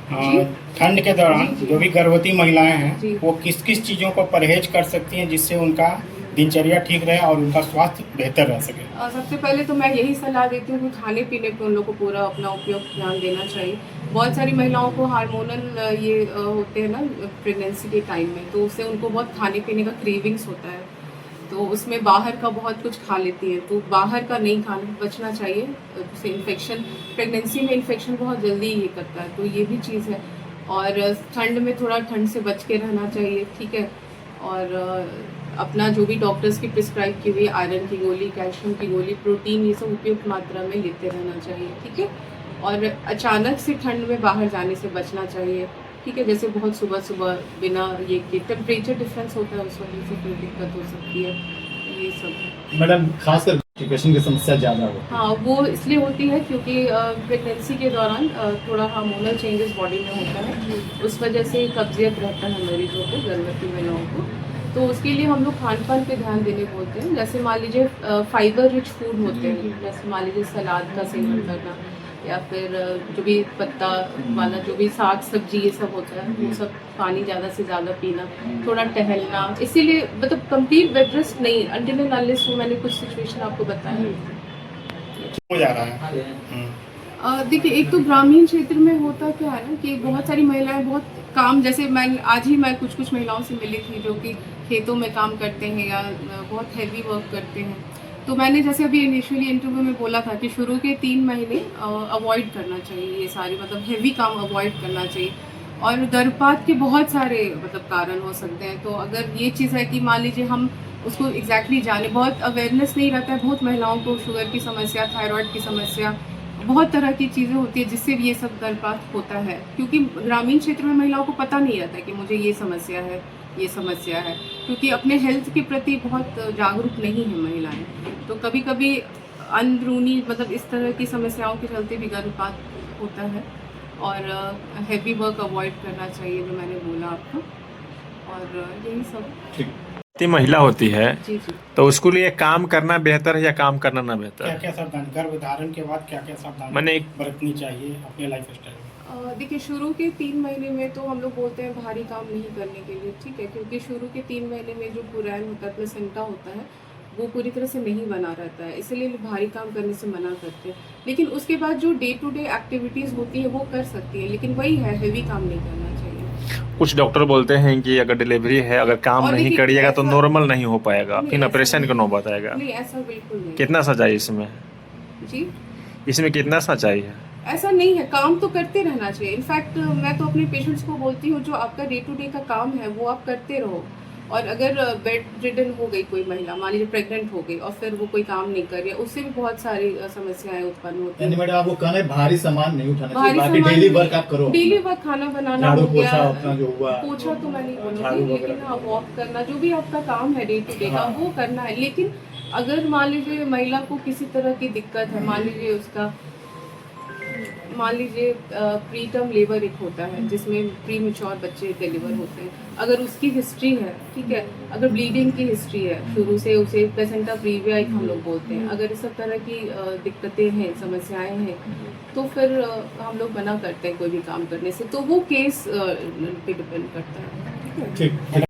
जी ठंड के दौरान जी जो भी गर्भवती महिलाएं जी। हैं वो किस किस चीज़ों को परहेज कर सकती हैं जिससे उनका दिनचर्या ठीक रहे और उनका स्वास्थ्य बेहतर रह सके। सबसे पहले तो मैं यही सलाह देती हूँ कि खाने पीने पे उन लोग को पूरा अपना उपयोग ध्यान देना चाहिए। बहुत सारी महिलाओं को हार्मोनल होते हैं ना प्रेगनेंसी के टाइम में, तो उससे उनको बहुत खाने पीने का क्रेविंग्स होता है, तो उसमें बाहर का बहुत कुछ खा लेती हैं, तो बाहर का नहीं खाना, बचना चाहिए। जैसे इन्फेक्शन, प्रेगनेंसी में इन्फेक्शन बहुत जल्दी ये करता है, तो ये भी चीज़ है। और ठंड में थोड़ा ठंड से बच के रहना चाहिए, ठीक है। और अपना जो भी डॉक्टर्स की प्रिस्क्राइब की हुई आयरन की गोली, कैल्शियम की गोली, प्रोटीन, ये सब उपयुक्त मात्रा में लेते रहना चाहिए, ठीक है। और अचानक से ठंड में बाहर जाने से बचना चाहिए, ठीक है। जैसे बहुत सुबह सुबह बिना ये कि टेम्परेचर डिफरेंस होता है, उस वजह से कोई दिक्कत हो सकती है, ये सब है। मैडम खासकर डिप्रेशन की समस्या ज़्यादा होती है। हाँ, वो इसलिए होती है क्योंकि प्रेगनेंसी के दौरान थोड़ा हार्मोनल चेंजेस बॉडी में होता है, उस वजह से कब्जियत रहता है मरीजों को, गर्भवती महिलाओं को। तो उसके लिए हम लोग खान पान पे ध्यान देने बोलते हैं। जैसे मान लीजिए फाइबर रिच फूड होते हैं, जैसे मान लीजिए सलाद का सेवन करना, या फिर जो भी पत्ता वाला जो भी साग सब्जी ये सब होता है, वो सब पानी ज़्यादा से ज़्यादा पीना, थोड़ा टहलना। इसीलिए मतलब कंप्लीट बेड रेस्ट नहीं, अनटिल एंड अनलेस वो मैंने कुछ सिचुएशन आपको बताया। हो जा रहा है। देखिए, एक तो ग्रामीण क्षेत्र में होता क्या है ना कि बहुत सारी महिलाएं बहुत काम, जैसे मैं कुछ महिलाओं से मिली थी जो कि खेतों में काम करते हैं या बहुत हैवी वर्क करते हैं। तो मैंने जैसे अभी इनिशियली इंटरव्यू में बोला था कि शुरू के 3 महीने अवॉइड करना चाहिए, ये सारे मतलब हैवी काम अवॉइड करना चाहिए। और गर्भपात के बहुत सारे मतलब कारण हो सकते हैं, तो अगर ये चीज़ है कि मान लीजिए हम उसको एग्जैक्टली जाने, बहुत अवेयरनेस नहीं रहता है, बहुत महिलाओं को शुगर की समस्या, थायराइड की समस्या, बहुत तरह की चीज़ें होती है जिससे ये सब गर्भपात होता है, क्योंकि ग्रामीण क्षेत्र में महिलाओं को पता नहीं रहता है कि मुझे ये समस्या है, ये समस्या है, क्योंकि अपने हेल्थ के प्रति बहुत जागरूक नहीं है महिलाएं। तो कभी कभी अंदरूनी मतलब इस तरह की समस्याओं के चलते भी गर्भपात होता है। और हैवी वर्क अवॉइड करना चाहिए, जो मैंने बोला आपको। और यही सब। इतनी महिला होती है जी जी। तो उसके लिए काम करना बेहतर है या काम करना ना बेहतर क्या है? क्या सावधान गर्भधारण के बाद क्या क्या सावधानी मैंने बरतनी चाहिए अपने लाइफ स्टाइल में? देखिए, शुरू के 3 महीने में तो हम लोग बोलते हैं भारी काम नहीं करने के लिए, ठीक है, क्योंकि शुरू के 3 महीने में जो पुरैन होता है, प्लेसेंटा होता है, वो पूरी तरह से नहीं बना रहता है, इसलिए भारी काम करने से मना करते हैं। लेकिन उसके बाद जो डे टू डे एक्टिविटीज़ होती है वो कर सकती है, लेकिन वही है, हैवी काम नहीं करना चाहिए। कुछ डॉक्टर बोलते हैं कि अगर डिलीवरी है, अगर काम और नहीं देखिए, करिएगा तो ऐसा नॉर्मल नहीं हो पाएगा, नहीं, फिर ऐसा ऑपरेशन नहीं, का नौबत आएगा। नहीं ऐसा बिल्कुल नहीं। कितना सच्चाई इसमें? जी, इसमें कितना सच्चाई है? ऐसा नहीं है, काम तो करते रहना चाहिए। इनफैक्ट मैं तो अपने पेशेंट्स को बोलती हूँ, जो आपका डे टू डे का काम है वो आप करते रहो। और अगर बेड रिडन हो गई कोई महिला, मान लीजिए प्रेग्नेंट हो गई और फिर वो कोई काम नहीं कर रही है, उससे भी बहुत सारी समस्याएं उत्पन्न होती यानी हैं। मैडम आपको कहना है भारी सामान नहीं उठाना चाहिए, भारी बाकी सामान, डेली वर्क आप करो। डेली वर्क, खाना बनाना झाड़ू हो गया, पोछा अपना जो हुआ, पोछा तो मैं नहीं झाड़ू बोलूँगी, वगैरह लेकिन हाँ वॉक करना, जो भी आपका काम है डे टू डे का, वो करना है। लेकिन अगर मान लीजिए महिला को किसी तरह की दिक्कत है, मान लीजिए प्री टर्म लेबर एक होता है जिसमें प्री मेच्योर बच्चे डिलीवर होते हैं, अगर उसकी हिस्ट्री है, ठीक है, अगर ब्लीडिंग की हिस्ट्री है शुरू से, उसे प्लेसेंटा प्रीविया एक हम लोग बोलते हैं, अगर इस सब तरह की दिक्कतें हैं, समस्याएं हैं, तो फिर हम लोग मना करते हैं कोई भी काम करने से। तो वो केस पे डिपेंड करता है, ठीक है। ठीक।